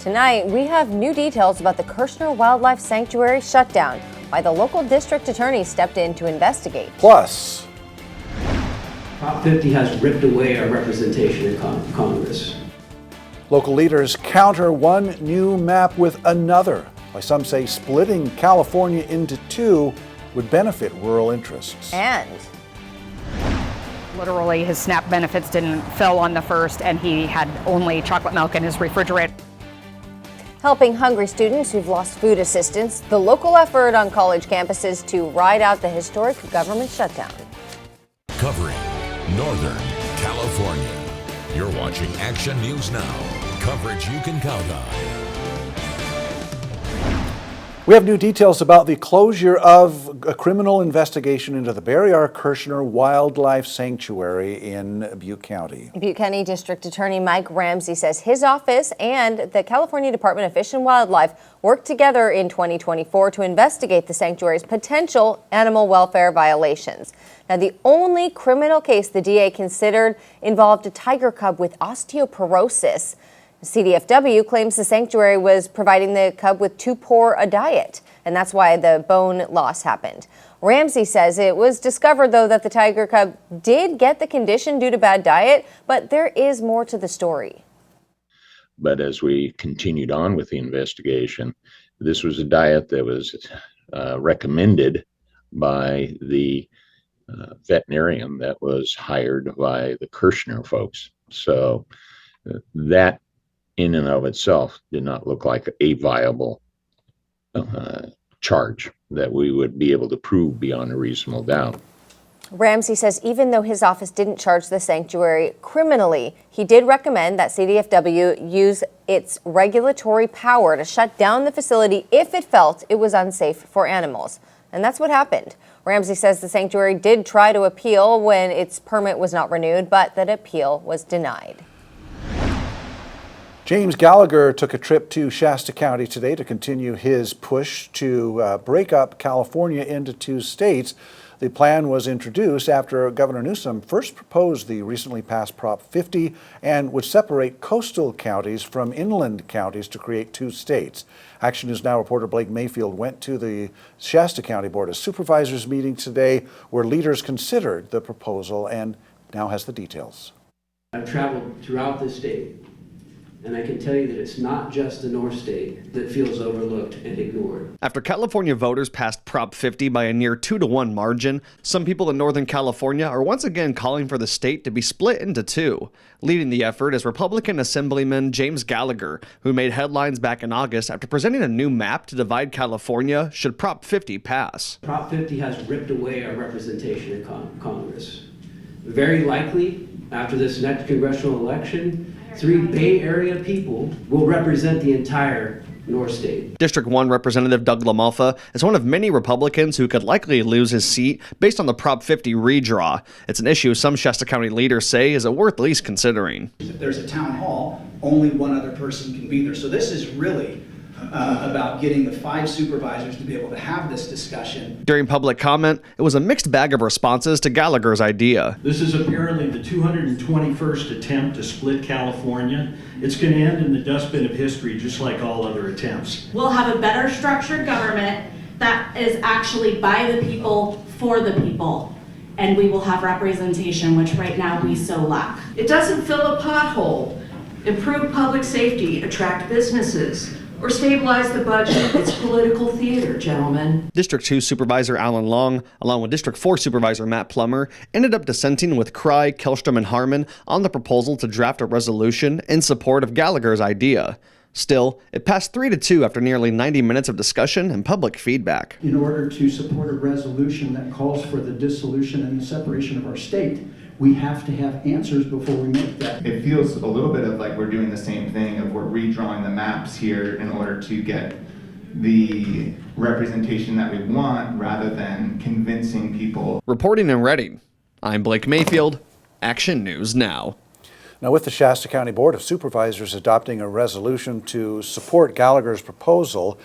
Tonight, we have new details about the Kirshner Wildlife Sanctuary shutdown, why the local district attorney stepped in to investigate. Plus, Prop 50 has ripped away our representation in Congress. local leaders counter one new map with another. Why some say splitting California into two would benefit rural interests. And literally, his SNAP benefits fell on the first, and he had only chocolate milk in his refrigerator. helping hungry students who've lost food assistance, the local effort on college campuses to ride out the historic government shutdown. Covering Northern California. You're watching Action News Now. Coverage you can count on. We have new details about the closure of a criminal investigation into the Barry R. Kirshner Wildlife Sanctuary in Butte County. Butte County District Attorney Mike Ramsey says his office and the California Department of Fish and Wildlife worked together in 2024 to investigate the sanctuary's potential animal welfare violations. Now, the only criminal case the DA considered involved a tiger cub with osteoporosis. CDFW claims the sanctuary was providing the cub with too poor a diet, and that's why the bone loss happened. Ramsey says it was discovered, though, that the tiger cub did get the condition due to bad diet, but there is more to the story. But as we continued on with the investigation, this was a diet that was recommended by the veterinarian that was hired by the Kirshner folks. So that in and of itself did not look like a viable charge that we would be able to prove beyond a reasonable doubt. Ramsey says even though his office didn't charge the sanctuary criminally, he did recommend that CDFW use its regulatory power to shut down the facility if it felt it was unsafe for animals. And that's what happened. Ramsey says the sanctuary did try to appeal when its permit was not renewed, but that appeal was denied. James Gallagher took a trip to Shasta County today to continue his push to break up California into two states. The plan was introduced after Governor Newsom first proposed the recently passed Prop 50 and would separate coastal counties from inland counties to create two states. Action News Now reporter Blake Mayfield went to the Shasta County Board of Supervisors meeting today where leaders considered the proposal and now has the details. I've traveled throughout the state, and I can tell you that it's not just the North State that feels overlooked and ignored. After California voters passed Prop 50 by a near 2-to-1 margin, some people in Northern California are once again calling for the state to be split into two. Leading the effort is Republican Assemblyman James Gallagher, who made headlines back in August after presenting a new map to divide California should Prop 50 pass. Prop 50 has ripped away our representation in Congress. Very likely, after this next congressional election, 3 Bay Area people will represent the entire North State. District 1 Representative Doug LaMalfa is one of many Republicans who could likely lose his seat based on the Prop 50 redraw. It's an issue some Shasta County leaders say is worth at least considering. If there's a town hall, only one other person can be there. So this is really about getting the 5 supervisors to be able to have this discussion. During public comment, it was a mixed bag of responses to Gallagher's idea. This is apparently the 221st attempt to split California. It's going to end in the dustbin of history, just like all other attempts. We'll have a better structured government that is actually by the people, for the people, and we will have representation, which right now we so lack. It doesn't fill a pothole, improve public safety, attract businesses, or stabilize the budget. It's political theater, gentlemen. District 2 Supervisor Alan Long, along with District 4 Supervisor Matt Plummer, ended up dissenting with Cry, Kellstrom, and Harmon on the proposal to draft a resolution in support of Gallagher's idea. Still, it passed 3-2 after nearly 90 minutes of discussion and public feedback. In order to support a resolution that calls for the dissolution and the separation of our state, we have to have answers before we make that. It feels a little bit of like we're doing the same thing of we're redrawing the maps here in order to get the representation that we want rather than convincing people. Reporting in Reading, I'm Blake Mayfield, Action News Now. Now, with the Shasta County Board of Supervisors adopting a resolution to support Gallagher's proposal,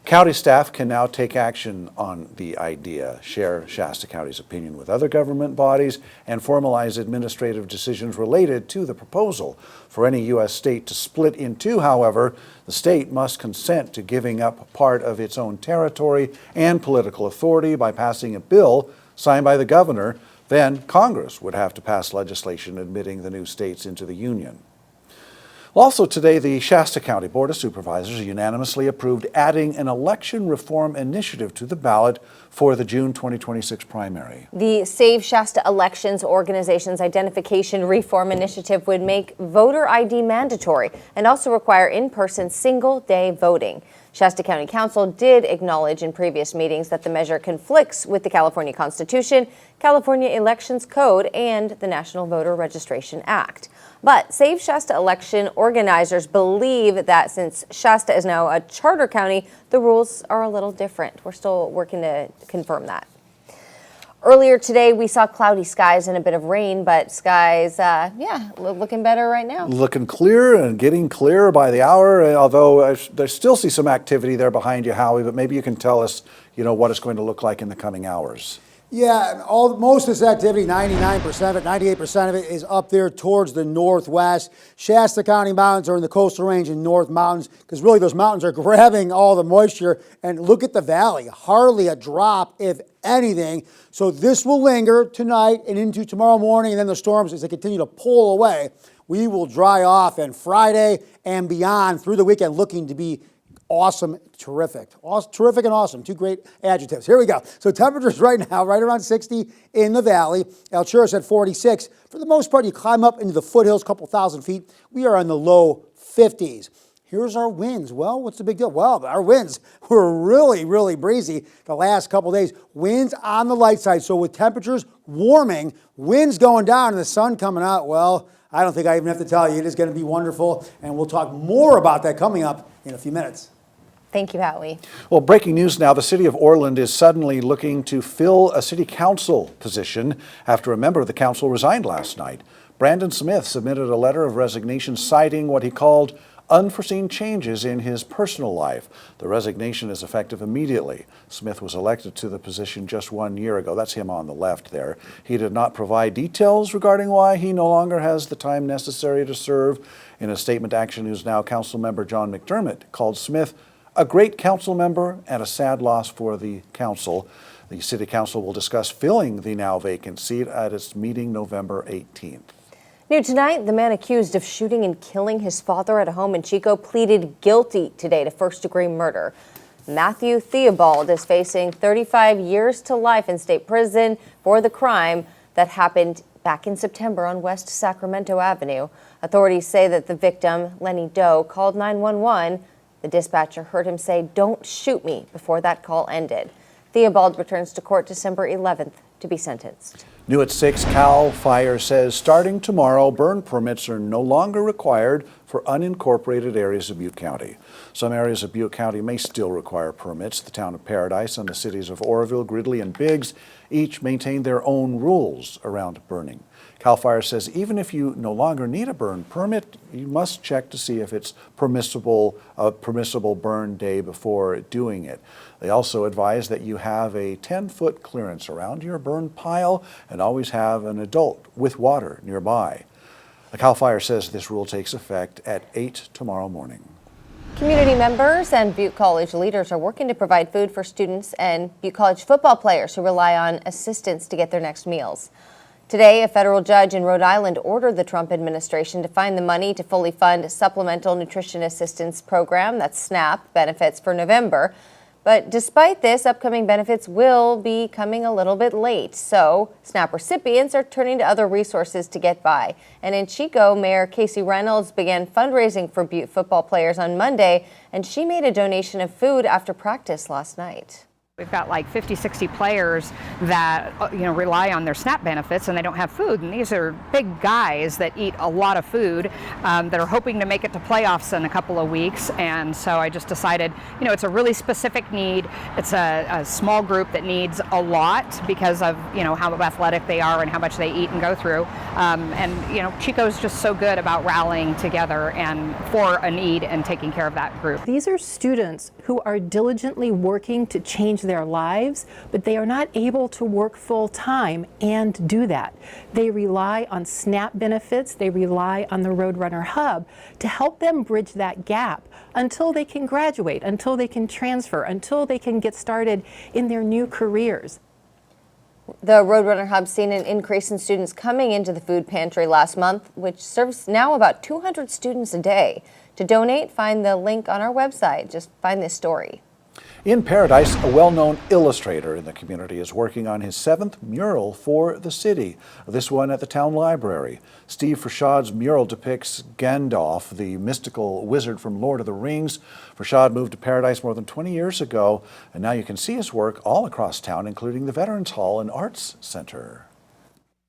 County staff can now take action on the idea, share Shasta County's opinion with other government bodies, and formalize administrative decisions related to the proposal. For any U.S. state to split in two, however, the state must consent to giving up part of its own territory and political authority by passing a bill signed by the governor. Then Congress would have to pass legislation admitting the new states into the Union. Also today, the Shasta County Board of Supervisors unanimously approved adding an election reform initiative to the ballot for the June 2026 primary. The Save Shasta Elections organization's identification reform initiative would make voter ID mandatory and also require in-person single-day voting. Shasta County Council did acknowledge in previous meetings that the measure conflicts with the California Constitution, California Elections Code, and the National Voter Registration Act. But Save Shasta election organizers believe that since Shasta is now a charter county, the rules are a little different. We're still working to confirm that. Earlier today, we saw cloudy skies and a bit of rain, but skies, looking better right now. Looking clear and getting clearer by the hour, although I still see some activity there behind you, Howie, but maybe you can tell us, what it's going to look like in the coming hours. Yeah, most of this activity, 99% of it, 98% of it is up there towards the northwest. Shasta County mountains are in the coastal range and North Mountains, because really those mountains are grabbing all the moisture. And look at the valley, hardly a drop, if anything. So this will linger tonight and into tomorrow morning, and then the storms, as they continue to pull away, we will dry off. And Friday and beyond through the weekend looking to be awesome, terrific. Terrific and awesome, two great adjectives. Here we go. So temperatures right now, right around 60 in the valley. Alturas at 46. For the most part, you climb up into the foothills, a couple thousand feet. We are in the low 50s. Here's our winds. Well, what's the big deal? Well, our winds were really, really breezy the last couple days. Winds on the light side. So with temperatures warming, winds going down and the sun coming out, well, I don't think I even have to tell you. It is going to be wonderful. And we'll talk more about that coming up in a few minutes. Thank you, Howie. Well, breaking news now. The city of Orland is suddenly looking to fill a city council position after a member of the council resigned last night. Brandon Smith submitted a letter of resignation citing what he called unforeseen changes in his personal life. The resignation is effective immediately. Smith was elected to the position just 1 year ago. That's him on the left there. He did not provide details regarding why he no longer has the time necessary to serve. In a statement, Action News Now council member John McDermott called Smith a great council member and a sad loss for the council. The city council will discuss filling the now vacant seat at its meeting November 18th. New tonight, the man accused of shooting and killing his father at a home in Chico pleaded guilty today to first-degree murder. Matthew Theobald is facing 35 years to life in state prison for the crime that happened back in September on West Sacramento Avenue. Authorities say that the victim, Lenny Doe, called 911. The dispatcher heard him say, "Don't shoot me," before that call ended. Theobald returns to court December 11th to be sentenced. New at 6, CAL FIRE says starting tomorrow, burn permits are no longer required for unincorporated areas of Butte County. Some areas of Butte County may still require permits. The town of Paradise and the cities of Oroville, Gridley, and Biggs each maintain their own rules around burning. CAL FIRE says even if you no longer need a burn permit, you must check to see if it's permissible burn day before doing it. They also advise that you have a 10-foot clearance around your burn pile and always have an adult with water nearby. The CAL FIRE says this rule takes effect at 8 tomorrow morning. Community members and Butte College leaders are working to provide food for students and Butte College football players who rely on assistance to get their next meals. Today, a federal judge in Rhode Island ordered the Trump administration to find the money to fully fund Supplemental Nutrition Assistance Program, that's SNAP, benefits for November. But despite this, upcoming benefits will be coming a little bit late. So SNAP recipients are turning to other resources to get by. And in Chico, Mayor Casey Reynolds began fundraising for Butte football players on Monday, and she made a donation of food after practice last night. We've got like 50, 60 players that rely on their SNAP benefits and they don't have food. And these are big guys that eat a lot of food that are hoping to make it to playoffs in a couple of weeks. And so I just decided, it's a really specific need. It's a small group that needs a lot because of how athletic they are and how much they eat and go through. And Chico's just so good about rallying together and for a need and taking care of that group. These are students who are diligently working to change their lives, but they are not able to work full time and do that. They rely on SNAP benefits, they rely on the Roadrunner Hub to help them bridge that gap until they can graduate, until they can transfer, until they can get started in their new careers. The Roadrunner Hub seen an increase in students coming into the food pantry last month, which serves now about 200 students a day. To donate, find the link on our website. Just find this story. In Paradise, a well-known illustrator in the community is working on his 7th mural for the city, this one at the town library. Steve Frashad's mural depicts Gandalf, the mystical wizard from Lord of the Rings. Frashad moved to Paradise more than 20 years ago, and now you can see his work all across town, including the Veterans Hall and Arts Center.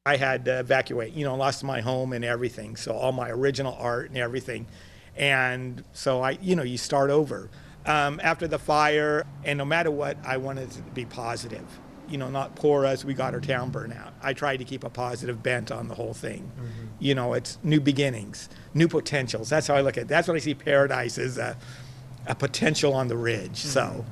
I had to evacuate, lost my home and everything, so all my original art and everything. And so you start over. After the fire, and no matter what, I wanted to be positive, not poor as we got our town burned out. I tried to keep a positive bent on the whole thing. It's new beginnings, new potentials. That's how I look at it. That's what I see Paradise as a potential on the ridge. So.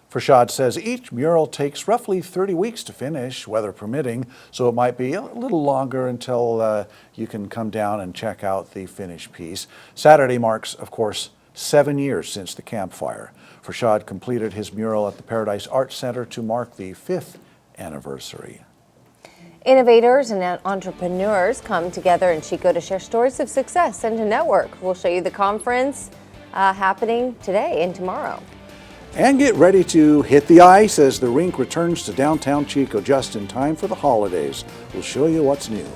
Frashad says each mural takes roughly 30 weeks to finish, weather permitting, so it might be a little longer until you can come down and check out the finished piece. Saturday marks, of course, 7 years since the campfire. Frashad completed his mural at the Paradise Arts Center to mark the 5th anniversary. Innovators and entrepreneurs come together in Chico to share stories of success and to network. We'll show you the conference happening today and tomorrow. And get ready to hit the ice as the rink returns to downtown Chico just in time for the holidays. We'll show you what's new.